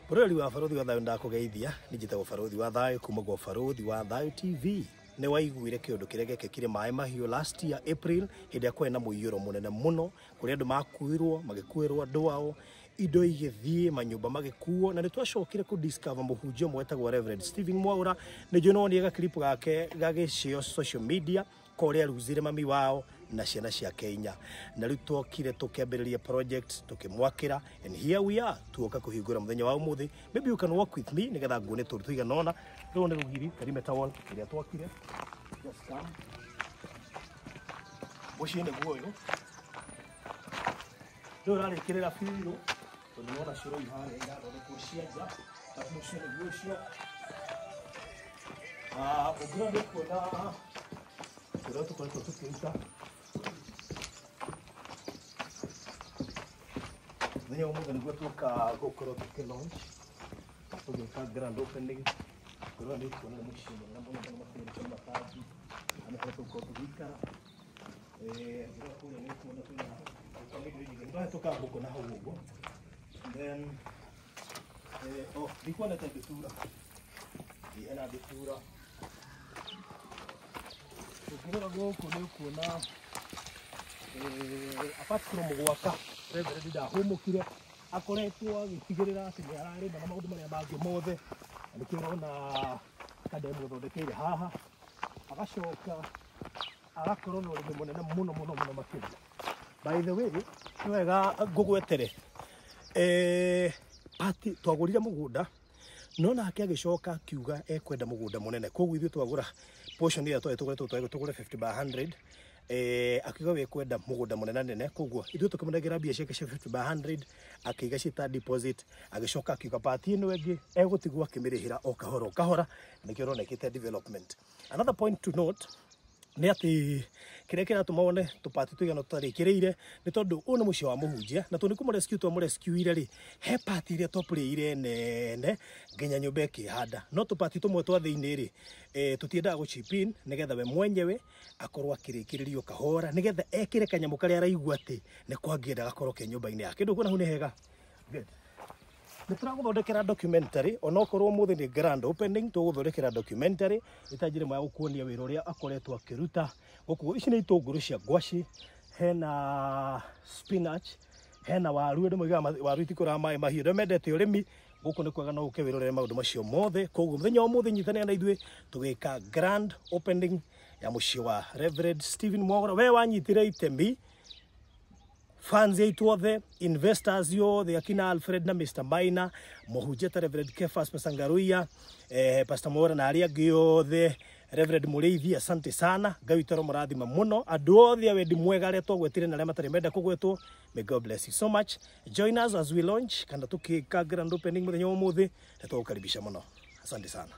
Bururi wa Barothi wa Thayo ndakugeithia nijitagwo Barothi wa Thayo kuma gwa Barothi wa Thayo TV ne waiguire kiundu kiria gekekire mai mahiu last year April hinde akwe na muiyuro munene muno kuri andu makuirwo magikuirwo andu ao indo igithie manyumba magikuo na nitwacokire ku discover muhunjio mwetagwo Reverend Stephen Mwaura ni jono ni ga clip gake gagicio social media kore aruzire mami wao na ciana cia Kenya na riu twokire tukemberiria project tukimwakira and here we are tuoka kuhingura muthenya wa umuthi. Maybe you can walk with me nigetha nguone turu tuiganona ro ne rugiri karime tawon iria twokire just come mushine guoyo ro rari kirira fiiro tunaona shiro ihane ngado ne kushiaja tamushine guoyo ugrande kona ro tukole tukiita Venha uma grande tocar o coroto que longe, porque está grande opening, grande com a mochila, na mão da matéria de uma tarde, a minha foto com o rica, eu vou pôr muito na tua, vai tocar um pouco na rua, then, di qual é a temperatura? E é na temperatura. O que eu vou com na, a parte como o acá. Reverend da homo kire akoretwo agitigirira ati ni arari na maundu maria bangi mothe nikira na kademo thondekire haha agacoka agakorwo no ri munene muno makiri. By the way twega ngugwetere ati twagurire mugunda no nake agicoka kiuga ekwenda mugunda munene koguo ithu twagura portion ira tugure 50 by 100 akiga we kwenda mugunda munene nene koguo ithu tukimunegira bia ciake 50 by 100 akiga cita deposit agicoka akiuga party ino wengi egutigwa akimirihira o kahora nikio ronekite development. Another point to note ni ati kirekera tumone tupati tuigano tutarikireire ni tondu uno mucio wa muhunjia na tuniku mo rescue ire ri he party ire topurire nene nginya nyumba ikihanda no tupati tumwe twa thiini ri tutiendaga guchipin nigetha we mwenyewe akorwo akirikiririo kahora nigetha ekire kanyamu kari araigua ati ni kwangienda gakorwo ke nyumba-ini yake ndu kuna hu ni hega good. Nituraguthondekera documentary onokorwo muthi ni grand opening tuguthondekera documentary itajire mwa gukuonia wira uria akoretwo akiruta guku ici ni itunguru cia ngwaci hena spinach hena waru ndu mwiga waru itikura mai mahiu ndo mendete urimi guku ni kwega no uke wira uria maundu macio mothe koguo muthenya wa muthi nyitane na ithuĩ tugika grand opening ya muci wa Reverend Stephen Mwaura we wanyitire itemi fans yaitwothe investors yo the akina Alfred na Mr. Maina muhunjeta Reverend Kefas Pasangaruia Pastor Mwaura na aria giothe Reverend Mureithi asante sana gawitoro murathima muno andu othe wendi mwega retwo gwetire na aria matari menda kugwetwo. May God bless you so much. Join us as we launch kana tukika grand opening muthenya wa muthi na tugukaribisha muno. Asante sana.